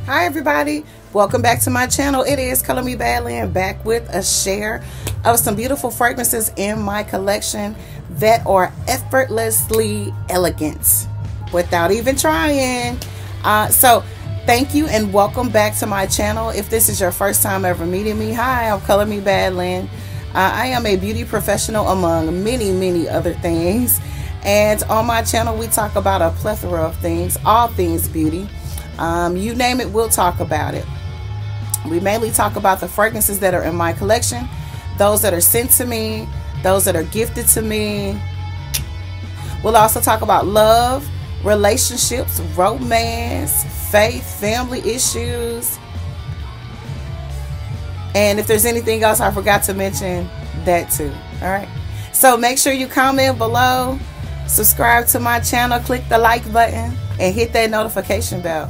Hi everybody, welcome back to my channel. It is Color Me Badly, and back with a share of some beautiful fragrances in my collection that are effortlessly elegant without even trying. So thank you and welcome back to my channel. If this is your first time ever meeting me, hi, I'm Color Me Badly. I am a beauty professional among many other things, and on my channel we talk about a plethora of things, all things beauty. You name it, we'll talk about it. We mainly talk about the fragrances that are in my collection, those that are sent to me, those that are gifted to me. We'll also talk about love, relationships, romance, faith, family issues, and if there's anything else I forgot to mention, that too. All right, so make sure you comment below, subscribe to my channel, click the like button, and hit that notification bell.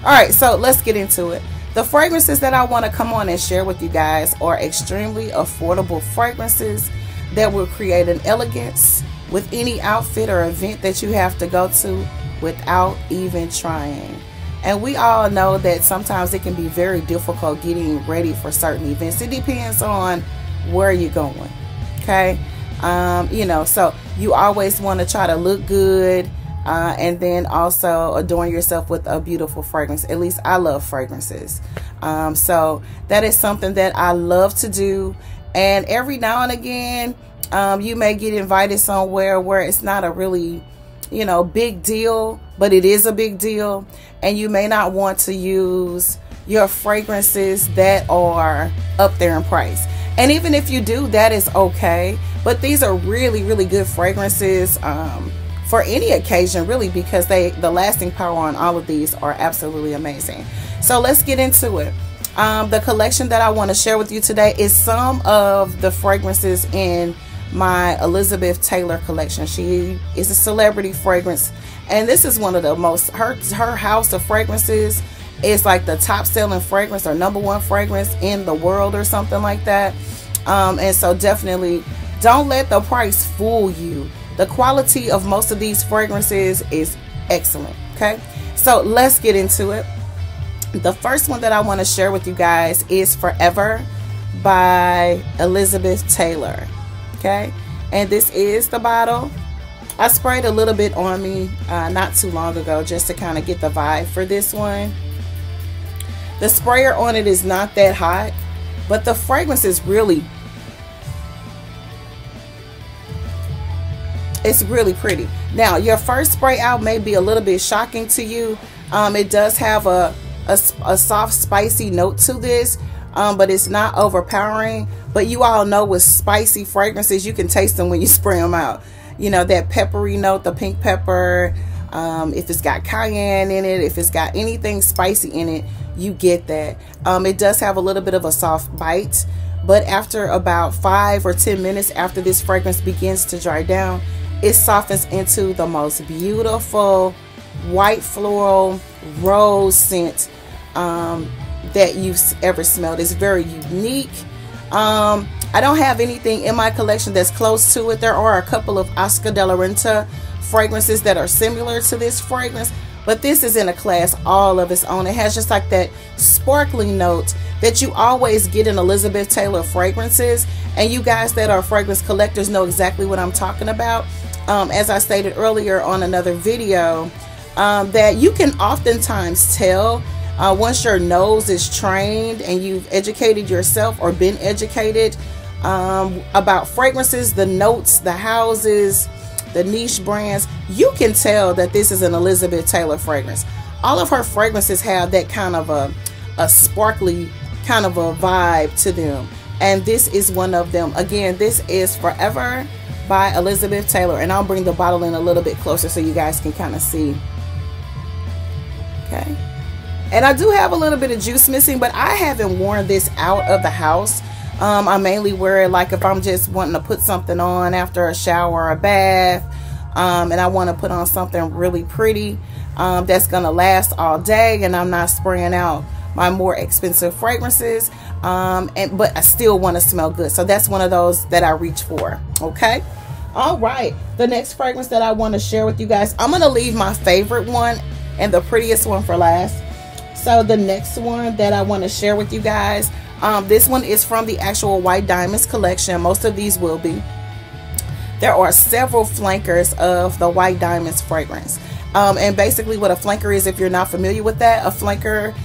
All right, so let's get into it. The fragrances that I want to come on and share with you guys are extremely affordable fragrances that will create an elegance with any outfit or event that you have to go to without even trying. And we all know that sometimes it can be very difficult getting ready for certain events. It depends on where you're going, okay? You know, so you always want to try to look good, and then also adorn yourself with a beautiful fragrance. At least I love fragrances. So that is something that I love to do. And every now and again, you may get invited somewhere where it's not a really, you know, big deal, but it is a big deal. And you may not want to use your fragrances that are up there in price. And even if you do, that is okay. But these are really good fragrances, for any occasion, really, because the lasting power on all of these are absolutely amazing. So let's get into it. The collection that I want to share with you today is some of the fragrances in my Elizabeth Taylor collection. She is a celebrity fragrance, and this is one of the most, her house of fragrances is like the top selling fragrance or #1 fragrance in the world or something like that. And so definitely don't let the price fool you. The quality of most of these fragrances is excellent. Okay, so let's get into it. The first one that I want to share with you guys is Forever by Elizabeth Taylor. Okay, and this is the bottle. I sprayed a little bit on me not too long ago just to kind of get the vibe for this one. The sprayer on it is not that hot, but the fragrance is really, it's really pretty. Now, your first spray out may be a little bit shocking to you. It does have a soft, spicy note to this, but it's not overpowering. But you all know with spicy fragrances, you can taste them when you spray them out. You know, that peppery note, the pink pepper, if it's got cayenne in it, if it's got anything spicy in it, you get that. It does have a little bit of a soft bite, but after about 5 or 10 minutes after this fragrance begins to dry down, it softens into the most beautiful white floral rose scent that you've ever smelled. It's very unique. I don't have anything in my collection that's close to it. There are a couple of Oscar de la Renta fragrances that are similar to this fragrance, but this is in a class all of its own. It has just like that sparkling note that you always get in Elizabeth Taylor fragrances, and you guys that are fragrance collectors know exactly what I'm talking about. As I stated earlier on another video, that you can oftentimes tell once your nose is trained and you've educated yourself or been educated about fragrances, the notes, the houses, the niche brands, you can tell that this is an Elizabeth Taylor fragrance. All of her fragrances have that kind of a sparkly kind of a vibe to them, and this is one of them. Again, this is Forever by Elizabeth Taylor, and I'll bring the bottle in a little bit closer so you guys can kind of see. Okay, and I do have a little bit of juice missing, but I haven't worn this out of the house. I mainly wear it like if I'm just wanting to put something on after a shower or a bath, and I want to put on something really pretty that's gonna last all day, and I'm not spraying out my more expensive fragrances, but I still want to smell good. So that's one of those that I reach for. Okay, all right, the next fragrance that I want to share with you guys, I'm gonna leave my favorite one and the prettiest one for last. So the next one that I want to share with you guys, this one is from the actual White Diamonds collection. Most of these will be. There are several flankers of the White Diamonds fragrance. And basically what a flanker is, if you're not familiar with that, a flanker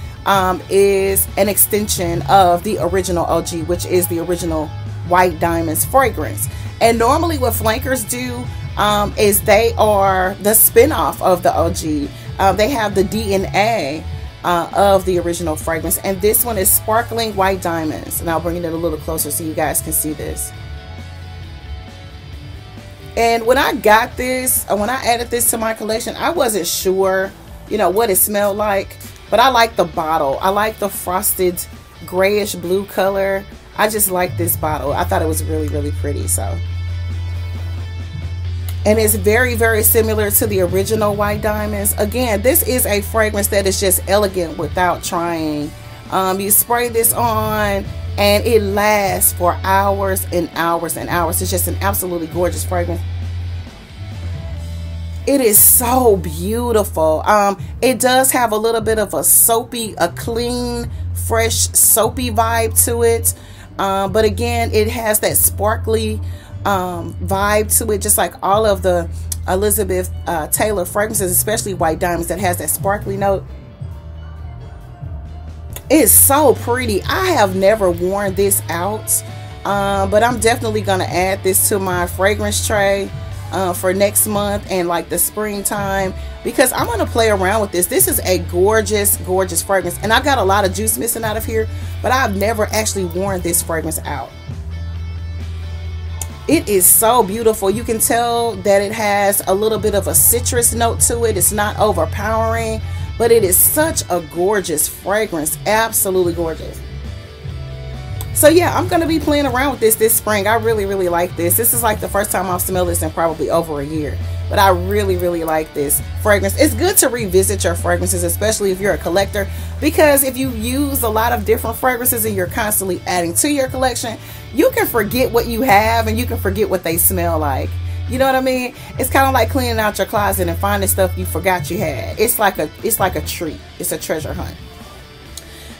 is an extension of the original OG, which is the original White Diamonds fragrance. And normally what flankers do is they are the spin-off of the OG. They have the DNA of the original fragrance. And this one is Sparkling White Diamonds. And I'll bring it a little closer so you guys can see this. And when I got this, when I added this to my collection, I wasn't sure, you know, what it smelled like. But I like the bottle. I like the frosted grayish blue color. I just like this bottle. I thought it was really, really pretty. So, and it's very, very similar to the original White Diamonds. Again, this is a fragrance that is just elegant without trying. You spray this on and it lasts for hours and hours and hours. It's just an absolutely gorgeous fragrance. It is so beautiful. It does have a little bit of a soapy, a clean, fresh, soapy vibe to it. But again, it has that sparkly vibe to it, just like all of the Elizabeth Taylor fragrances, especially White Diamonds, that has that sparkly note. It's so pretty. I have never worn this out, but I'm definitely going to add this to my fragrance tray for next month and like the springtime, because I'm going to play around with this. This is a gorgeous, gorgeous fragrance, and I got a lot of juice missing out of here, but I've never actually worn this fragrance out. It is so beautiful. You can tell that it has a little bit of a citrus note to it. It's not overpowering, but it is such a gorgeous fragrance. Absolutely gorgeous. So yeah, I'm going to be playing around with this spring. I really, really like this. This is like the first time I've smelled this in probably over a year. But I really, really like this fragrance. It's good to revisit your fragrances, especially if you're a collector, because if you use a lot of different fragrances and you're constantly adding to your collection, you can forget what you have and you can forget what they smell like. You know what I mean? It's kind of like cleaning out your closet and finding stuff you forgot you had. It's like a treat. It's a treasure hunt.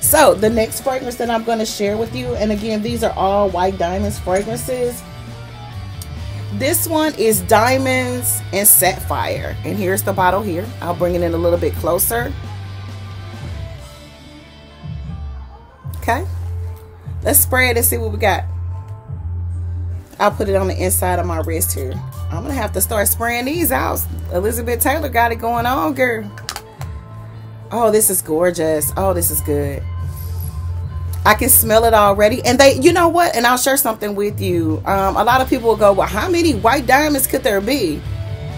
So the next fragrance that I'm going to share with you, and again, these are all White Diamonds fragrances. This one is Diamonds and Sapphire, and here's the bottle here. I'll bring it in a little bit closer. Okay, let's spray it and see what we got. I'll put it on the inside of my wrist here. I'm gonna have to start spraying these out. Elizabeth Taylor got it going on, girl. Oh, this is gorgeous. Oh, this is good. I can smell it already. And they, you know what? And I'll share something with you. A lot of people will go, well, how many White Diamonds could there be?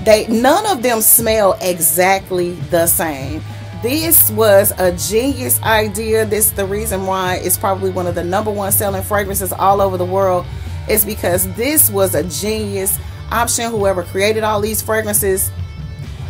None of them smell exactly the same. This was a genius idea. This is the reason why it's probably one of the #1 selling fragrances all over the world. It's because this was a genius option. Whoever created all these fragrances,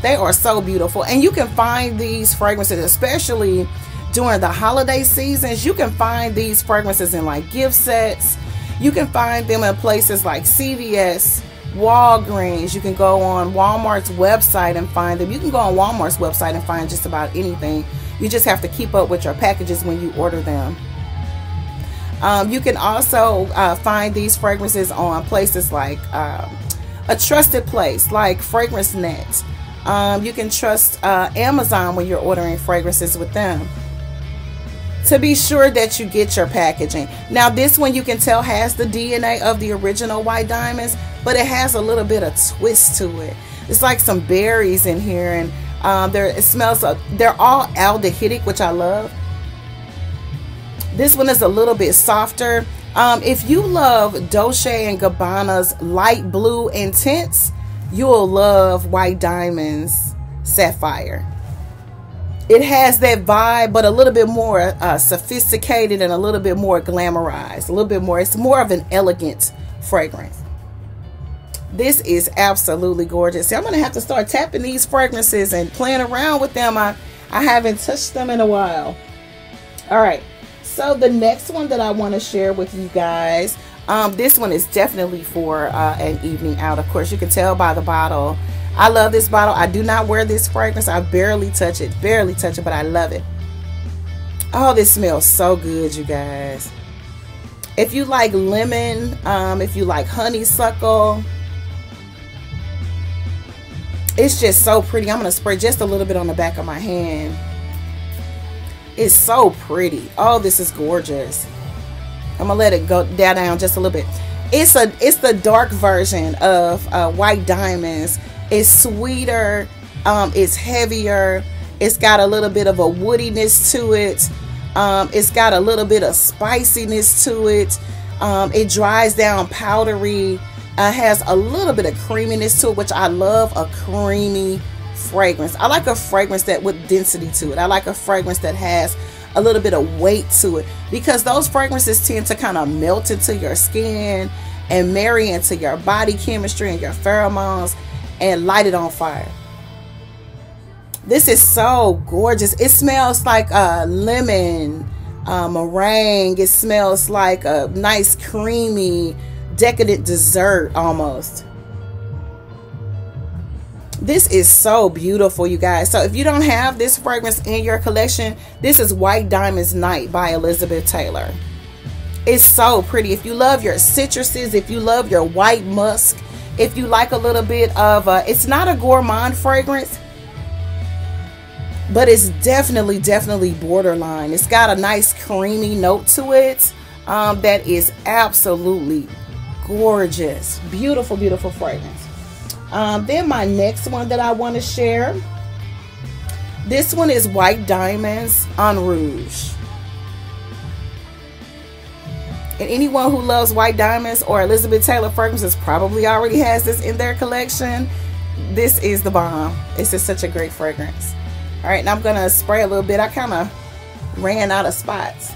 they are so beautiful. And you can find these fragrances, especially during the holiday seasons. You can find these fragrances in like gift sets. You can find them in places like CVS, Walgreens. You can go on Walmart's website and find them. You can go on Walmart's website and find just about anything. You just have to keep up with your packages when you order them. You can also find these fragrances on places like a trusted place like Fragrance Net. You can trust Amazon when you're ordering fragrances with them, to be sure that you get your packaging. Now this one, you can tell, has the DNA of the original White Diamonds, but it has a little bit of twist to it. It's like some berries in here, and it smells they're all aldehydic, which I love. This one is a little bit softer. If you love Dolce & Gabbana's light blue intense, you'll love White Diamonds Sapphire. It has that vibe, but a little bit more sophisticated and a little bit more glamorized. A little bit more, it's more of an elegant fragrance. This is absolutely gorgeous. See, I'm going to have to start tapping these fragrances and playing around with them. I haven't touched them in a while. All right. So the next one that I want to share with you guys, this one is definitely for an evening out. Of course, you can tell by the bottle. I love this bottle. I do not wear this fragrance. I barely touch it, but I love it. Oh, this smells so good, you guys. If you like lemon, if you like honeysuckle, it's just so pretty. I'm gonna spray just a little bit on the back of my hand. It's so pretty. Oh, this is gorgeous. I'm gonna let it go down just a little bit. It's the dark version of White Diamonds. It's sweeter, it's heavier, it's got a little bit of a woodiness to it, it's got a little bit of spiciness to it, it dries down powdery, has a little bit of creaminess to it, which I love. A creamy fragrance. I like a fragrance that with density to it. I like a fragrance that has a little bit of weight to it, because those fragrances tend to kind of melt into your skin and marry into your body chemistry and your pheromones and light it on fire. This is so gorgeous. It smells like a lemon meringue. It smells like a nice creamy decadent dessert almost. This is so beautiful, you guys. So if you don't have this fragrance in your collection, this is White Diamonds Night by Elizabeth Taylor. It's so pretty. If you love your citruses, if you love your white musk, if you like a little bit of it's not a gourmand fragrance, but it's definitely borderline. It's got a nice creamy note to it that is absolutely gorgeous. Beautiful, beautiful fragrance. Then my next one that I want to share, this one is White Diamonds on Rouge. And anyone who loves White Diamonds or Elizabeth Taylor fragrances probably already has this in their collection. This is the bomb. It's just such a great fragrance. All right, now I'm gonna spray a little bit. I kind of ran out of spots.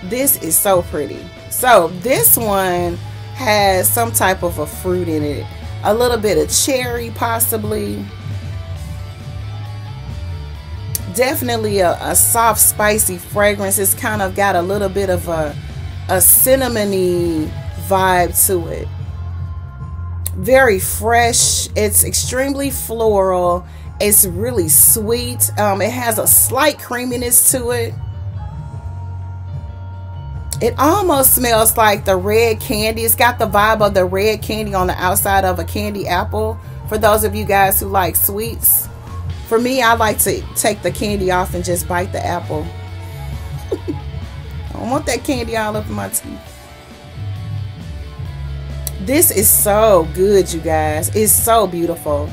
This is so pretty. So this one has some type of a fruit in it, a little bit of cherry possibly, definitely a soft spicy fragrance. It's kind of got a little bit of a cinnamony vibe to it. Very fresh. It's extremely floral. It's really sweet. It has a slight creaminess to it. It almost smells like the red candy. It's got the vibe of the red candy on the outside of a candy apple. For those of you guys who like sweets. For me, I like to take the candy off and just bite the apple. I don't want that candy all up in my teeth. This is so good, you guys. It's so beautiful.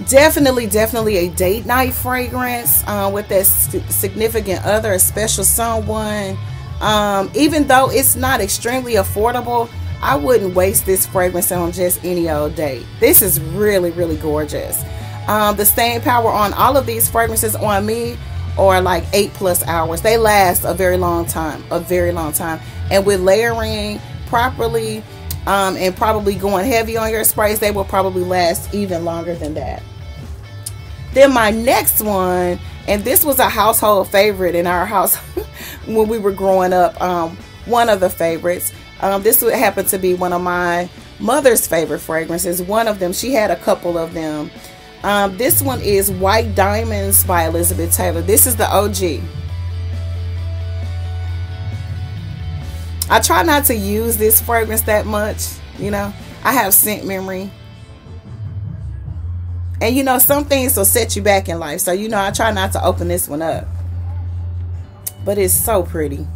Definitely a date night fragrance with that significant other, a special someone. Even though it's not extremely affordable, I wouldn't waste this fragrance on just any old date. This is really gorgeous. The staying power on all of these fragrances on me are like 8+ hours. They last a very long time, and with layering properly and probably going heavy on your sprays, they will probably last even longer than that. Then my next one, and this was a household favorite in our house when we were growing up, one of the favorites. This would happen to be one of my mother's favorite fragrances. One of them, she had a couple of them. This one is White Diamonds by Elizabeth Taylor. This is the OG. I try not to use this fragrance that much, you know. I have scent memory. And you know, some things will set you back in life. So, you know, I try not to open this one up. But it's so pretty.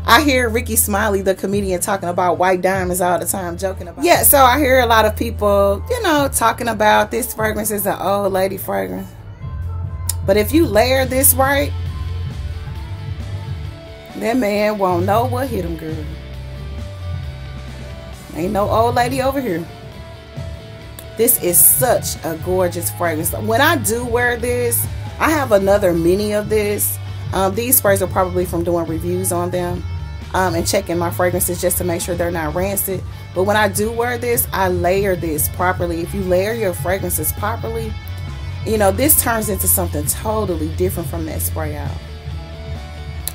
I hear Ricky Smiley, the comedian, talking about White Diamonds all the time, joking about it. Yeah, so I hear a lot of people, you know, talking about this fragrance is an old lady fragrance. But if you layer this right, that man won't know what hit him, girl. Ain't no old lady over here. This is such a gorgeous fragrance. When I do wear this, I have another mini of this. These sprays are probably from doing reviews on them and checking my fragrances just to make sure they're not rancid. But when I do wear this, I layer this properly. If you layer your fragrances properly, you know, this turns into something totally different from that spray out.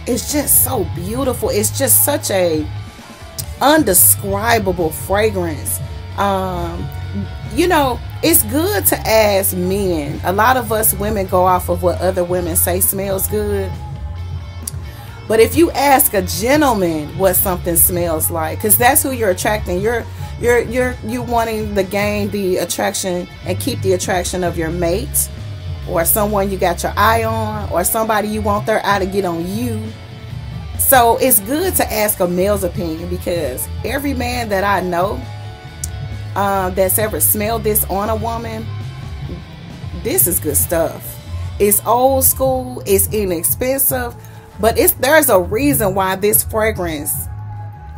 is just so beautiful. It's just such a undescribable fragrance. You know, it's good to ask men. A lot of us women go off of what other women say smells good. But if you ask a gentleman what something smells like, because that's who you're attracting, you're wanting to gain the attraction and keep the attraction of your mate, or someone you got your eye on, or somebody you want their eye to get on you. So it's good to ask a male's opinion, because every man that I know that's ever smelled this on a woman, this is good stuff. It's old school, it's inexpensive, but there's a reason why this fragrance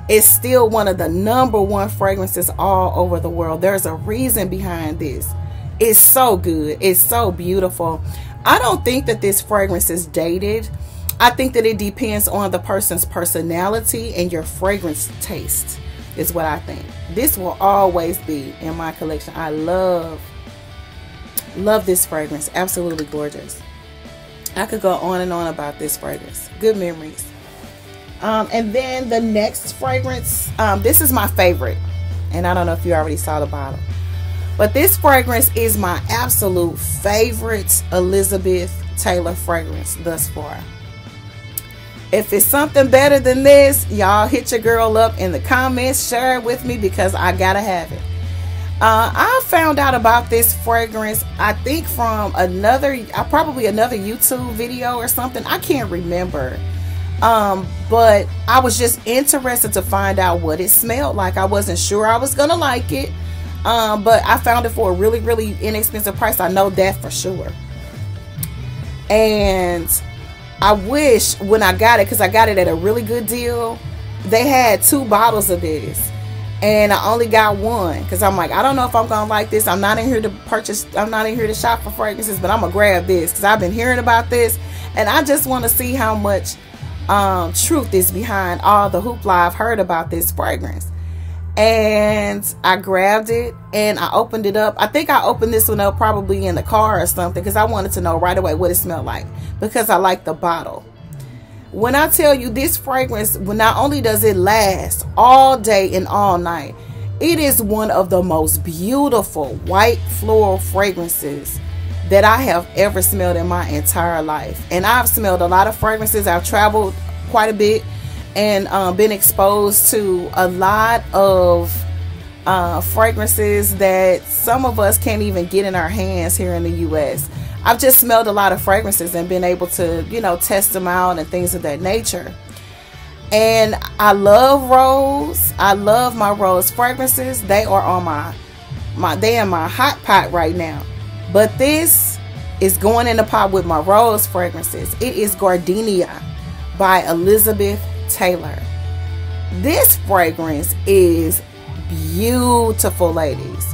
is still one of the #1 fragrances all over the world. There's a reason behind this. It's so good. It's so beautiful. I don't think that this fragrance is dated. I think that it depends on the person's personality and your fragrance taste is what I think. This will always be in my collection. I love this fragrance. Absolutely gorgeous. I could go on and on about this fragrance. Good memories. And then the next fragrance, this is my favorite, and I don't know if you already saw the bottle, but this fragrance is my absolute favorite Elizabeth Taylor fragrance thus far. If it's something better than this, y'all hit your girl up in the comments, share it with me, because I gotta have it. I found out about this fragrance, I think from probably another YouTube video or something. I can't remember. But I was just interested to find out what it smelled like. I wasn't sure I was gonna like it. But I found it for a really, really inexpensive price. I know that for sure. And I wish when I got it, because I got it at a really good deal, they had 2 bottles of this. And I only got one, because I'm like, I don't know if I'm gonna like this. I'm not in here to purchase, I'm not in here to shop for fragrances, but I'm gonna grab this because I've been hearing about this, and I just want to see how much truth is behind all the hoopla I've heard about this fragrance. And I grabbed it and I opened it up. I think I opened this one up probably in the car or something, because I wanted to know right away what it smelled like, because I like the bottle. When I tell you this fragrance, not only does it last all day and all night, it is one of the most beautiful white floral fragrances that I have ever smelled in my entire life. And I've smelled a lot of fragrances. I've traveled quite a bit and been exposed to a lot of fragrances that some of us can't even get in our hands here in the US. I've just smelled a lot of fragrances and been able to, you know, test them out and things of that nature. And I love Rose. I love my Rose fragrances. They are on they in my hot pot right now. But this is going in the pot with my Rose fragrances. It is Gardenia by Elizabeth Taylor. This fragrance is beautiful, ladies.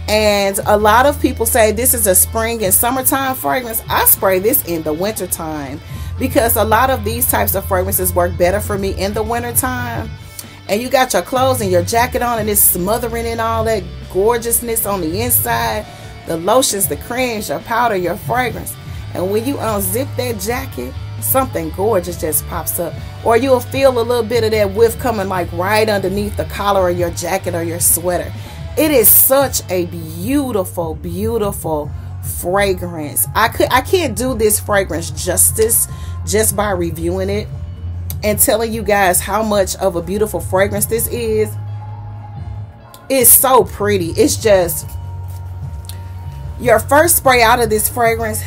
And a lot of people say this is a spring and summertime fragrance. I spray this in the wintertime, because a lot of these types of fragrances work better for me in the wintertime. And you got your clothes and your jacket on, and it's smothering in all that gorgeousness on the inside. The lotions, the creams, your powder, your fragrance. And when you unzip that jacket, something gorgeous just pops up. Or you'll feel a little bit of that whiff coming like right underneath the collar of your jacket or your sweater. It is such a beautiful, beautiful fragrance. I can't do this fragrance justice just by reviewing it and telling you guys how much of a beautiful fragrance this is. It's so pretty. It's just your first spray out of this fragrance,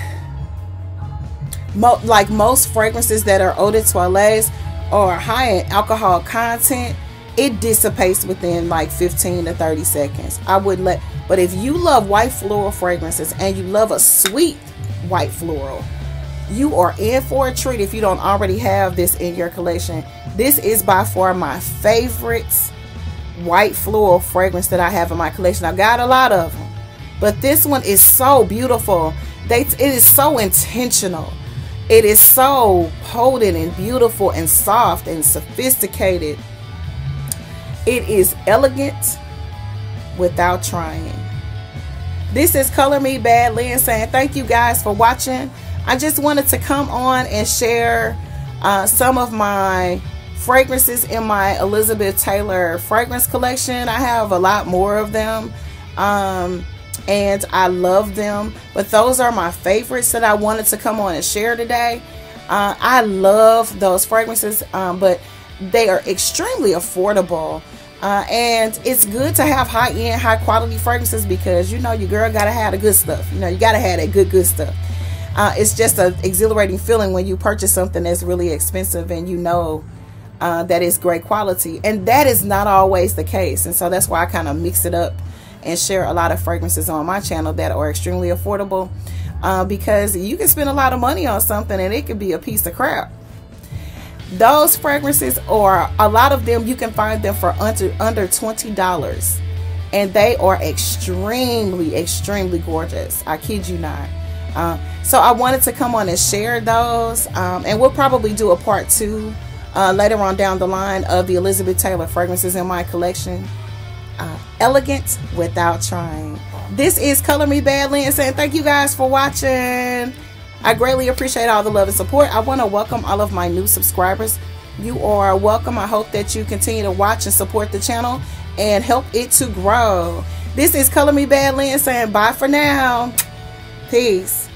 like most fragrances that are eau de toilets or high in alcohol content, it dissipates within like 15 to 30 seconds. But if you love white floral fragrances and you love a sweet white floral, you are in for a treat if you don't already have this in your collection. This is by far my favorite white floral fragrance that I have in my collection. I've got a lot of them, but this one is so beautiful. It is so intentional. It is so potent and beautiful and soft and sophisticated. It is elegant without trying. This is Color Me Bad Lynn saying thank you guys for watching. I just wanted to come on and share Some of my fragrances in my Elizabeth Taylor fragrance collection, I have a lot more of them, and I love them, but those are my favorites that I wanted to come on and share today. I love those fragrances, but they are extremely affordable, and it's good to have high-end, high-quality fragrances, because you know your girl gotta have the good stuff. You know, you gotta have that good stuff. It's just an exhilarating feeling when you purchase something that's really expensive and you know that it's great quality, and that is not always the case. And so that's why I kind of mix it up and share a lot of fragrances on my channel that are extremely affordable, because you can spend a lot of money on something and it could be a piece of crap. Those fragrances, or a lot of them, you can find them for under $20, and they are extremely gorgeous. I kid you not. So I wanted to come on and share those, and we'll probably do a part 2 later on down the line of the Elizabeth Taylor fragrances in my collection. Elegant without trying. This is Color Me Badly, and saying thank you guys for watching. I greatly appreciate all the love and support. I want to welcome all of my new subscribers. You are welcome. I hope that you continue to watch and support the channel and help it to grow. This is Color Me Badly, and saying bye for now. Peace.